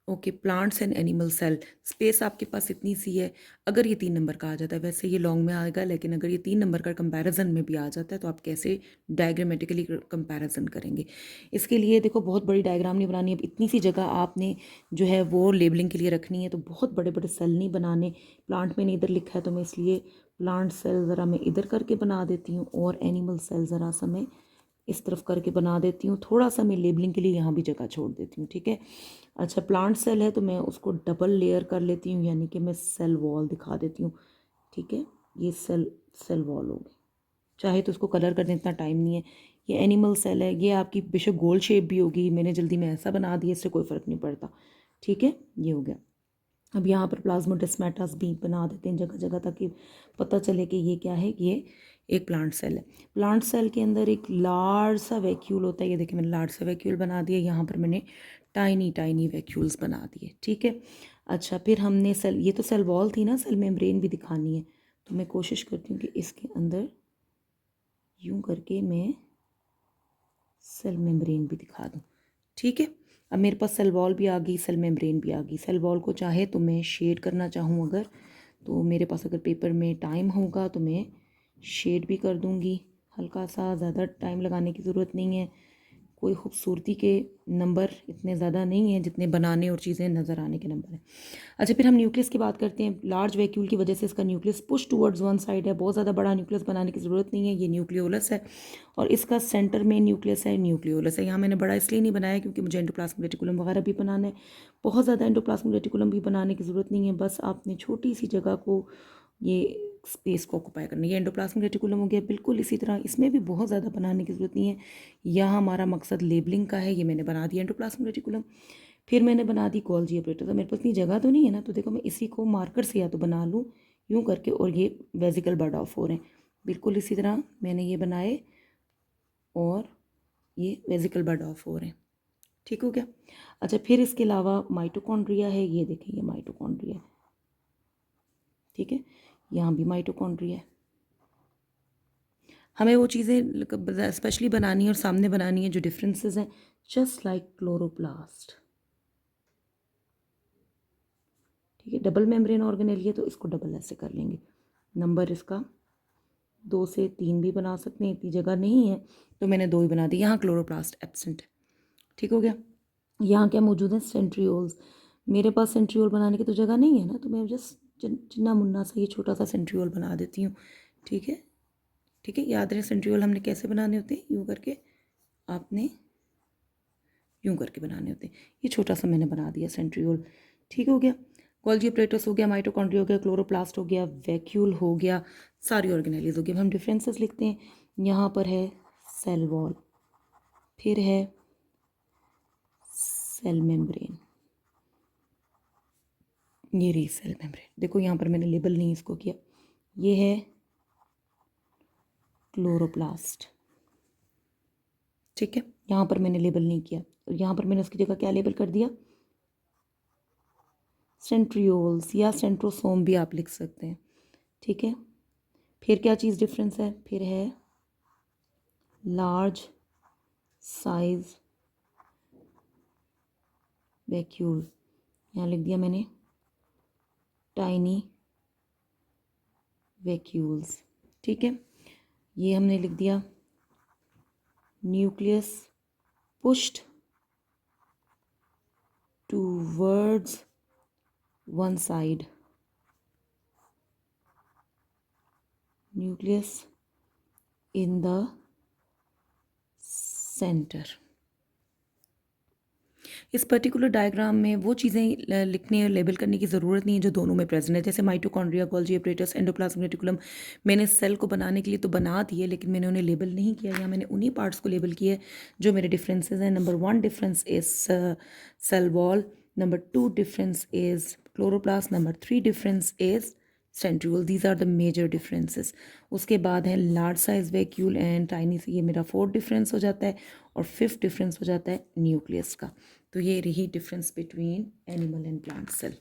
Okay, plants and animal cell, space आपके पास इतनी सी है। अगर ये 3 नंबर का आ जाता है, वैसे ये लॉन्ग में आएगा, लेकिन अगर ये 3 नंबर का कंपैरिजन में भी आ जाता है तो आप कैसे डायग्रामेटिकली कंपैरिजन करेंगे? इसके लिए देखो, बहुत बड़ी डायग्राम नहीं बनानी है। अब इतनी सी जगह आपने जो है वो लेबलिंग के लिए रखनी है, तो बहुत बड़े बड़े सेल नहीं बनाने। प्लांट मैंने इधर लिखा है तो मैं इसलिए प्लांट सेल ज़रा मैं इधर करके बना देती हूँ, और एनिमल सेल ज़रा सा मैं इस तरफ करके बना देती हूँ। थोड़ा सा मैं लेबलिंग के लिए यहाँ भी जगह छोड़ देती हूँ, ठीक है। अच्छा, प्लांट सेल है तो मैं उसको डबल लेयर कर लेती हूँ, यानी कि मैं सेल वॉल दिखा देती हूँ, ठीक है। ये सेल वॉल हो गई। चाहे तो उसको कलर करने इतना टाइम नहीं है। ये एनिमल सेल है, ये आपकी बेशक गोल शेप भी होगी, मैंने जल्दी में ऐसा बना दिया, इससे कोई फ़र्क नहीं पड़ता, ठीक है। ये हो गया। अब यहाँ पर प्लाज्मोडेस्माटास भी बना देते हैं जगह जगह, ताकि पता चले कि ये क्या है, ये एक प्लांट सेल है। प्लांट सेल के अंदर एक लार्ज सा वैक्यूल होता है। ये देखिए, मैंने लार्ज सा वैक्यूल बना दिया। यहाँ पर मैंने टाइनी टाइनी वैक्यूल्स बना दिए, ठीक है। अच्छा, फिर हमने सेल, ये तो सेल वॉल थी ना, सेल मेम्ब्रेन भी दिखानी है, तो मैं कोशिश करती हूँ कि इसके अंदर यूँ करके मैं सेल मेम्ब्रेन भी दिखा दूँ, ठीक है। अब मेरे पास सेल वॉल भी आ गई, सेल मेम्ब्रेन भी आ गई। सेल वॉल को चाहे तो मैं शेड करना चाहूँ अगर, तो मेरे पास अगर पेपर में टाइम होगा तो मैं शेड भी कर दूँगी हल्का सा। ज़्यादा टाइम लगाने की ज़रूरत नहीं है। कोई खूबसूरती के नंबर इतने ज़्यादा नहीं हैं जितने बनाने और चीज़ें नज़र आने के नंबर हैं। अच्छा, फिर हम न्यूक्लियस की बात करते हैं। लार्ज वैक्यूल की वजह से इसका nucleus push towards one side है। बहुत ज़्यादा बड़ा न्यूक्लियस बनाने की ज़रूरत नहीं है। ये न्यूक्लियोलस है और इसका सेंटर में न्यूक्लियस है, न्यूक्लियोलस है। यहाँ मैंने बड़ा इसलिए नहीं बनाया क्योंकि मुझे एंडोप्लाज्मिक रेटिकुलम वगैरह भी बनाना है। बहुत ज़्यादा एंडोप्लाज्मिक रेटिकुलम भी बनाने की ज़रूरत नहीं है, बस आपने छोटी सी जगह को, ये स्पेस को ऑक्यूपाई करना है। ये एंडोप्लाज्मिक रेटिकुलम हो गया। बिल्कुल इसी तरह इसमें भी बहुत ज़्यादा बनाने की ज़रूरत नहीं है। यहाँ हमारा मकसद लेबलिंग का है। ये मैंने बना दिया एंडोप्लाज्मिक रेटिकुलम। फिर मैंने बना दी गोल्जी ऑपरेटर। तो मेरे पास इतनी जगह तो नहीं है ना, तो देखो मैं इसी को मार्कर से या तो बना लूँ यूँ करके, और ये वेजिकल बर्ड ऑफ हो रहे हैं। बिल्कुल इसी तरह मैंने ये बनाए और ये वेजिकल बर्ड ऑफ हो रहे हैं, ठीक हो गया। अच्छा, फिर इसके अलावा माइटोकॉन्ड्रिया है। ये देखें, ये माइटोकॉन्ड्रिया है, ठीक है। यहाँ भी माइटोकॉन्ड्रिया है। हमें वो चीज़ें स्पेशली बनानी है और सामने बनानी है जो डिफरेंसेस हैं, जस्ट लाइक क्लोरोप्लास्ट, ठीक है। डबल मेम्ब्रेन ऑर्गेनेल है तो इसको डबल ऐसे कर लेंगे। नंबर इसका 2 से 3 भी बना सकते हैं, इतनी जगह नहीं है तो मैंने 2 ही बना दी। यहाँ क्लोरोप्लास्ट एब्सेंट है, ठीक हो गया। यहाँ क्या मौजूद है, सेंट्रियोल्स। मेरे पास सेंट्रियोल बनाने की तो जगह नहीं है ना, तो मैं जस्ट चिन्ना मुन्ना सा ये छोटा सा सेंट्रियोल बना देती हूँ, ठीक है। ठीक है, याद रहे सेंट्रियोल हमने कैसे बनाने होते हैं, यूँ करके आपने यूँ करके बनाने होते हैं। ये छोटा सा मैंने बना दिया सेंट्रियोल, ठीक हो गया। गोल्जी ऑपरेटस हो गया, माइटोकॉन्ड्रिया हो गया, क्लोरोप्लास्ट हो गया, वैक्यूल हो गया, सारी ऑर्गेनेलीज हो गई। हम डिफरेंसेस लिखते हैं। यहाँ पर है सेल वॉल, फिर है सेल मेम्ब्रेन, ये रही सेल मेम्ब्रेन। देखो यहाँ पर मैंने लेबल नहीं इसको किया। ये है क्लोरोप्लास्ट, ठीक है। यहाँ पर मैंने लेबल नहीं किया, और यहाँ पर मैंने उसकी जगह क्या लेबल कर दिया, सेंट्रियोल्स या सेंट्रोसोम भी आप लिख सकते हैं, ठीक है। फिर क्या चीज़ डिफरेंस है, फिर है लार्ज साइज वैक्यूल, यहाँ लिख दिया मैंने टाइनी वैक्यूल्स, ठीक है। ये हमने लिख दिया nucleus pushed towards one side, nucleus in the centre. इस पर्टिकुलर डायग्राम में वो चीज़ें लिखने और लेबल करने की ज़रूरत नहीं है जो दोनों में प्रेजेंट है, जैसे mitochondria, Golgi apparatus, endoplasmic reticulum. मैंने सेल को बनाने के लिए तो बना दिए, लेकिन मैंने उन्हें लेबल नहीं किया, या मैंने उन्हीं पार्ट्स को लेबल किया जो मेरे डिफरेंसेस हैं। Number 1 difference is cell wall, number 2 difference is chloroplast, number 3 difference is centriole. These are the major differences. उसके बाद है large size vacuole and tiny, से ये मेरा 4th डिफरेंस हो जाता है, और 5th डिफरेंस हो जाता है न्यूक्लियस का। तो ये रही difference between animal and plant cell.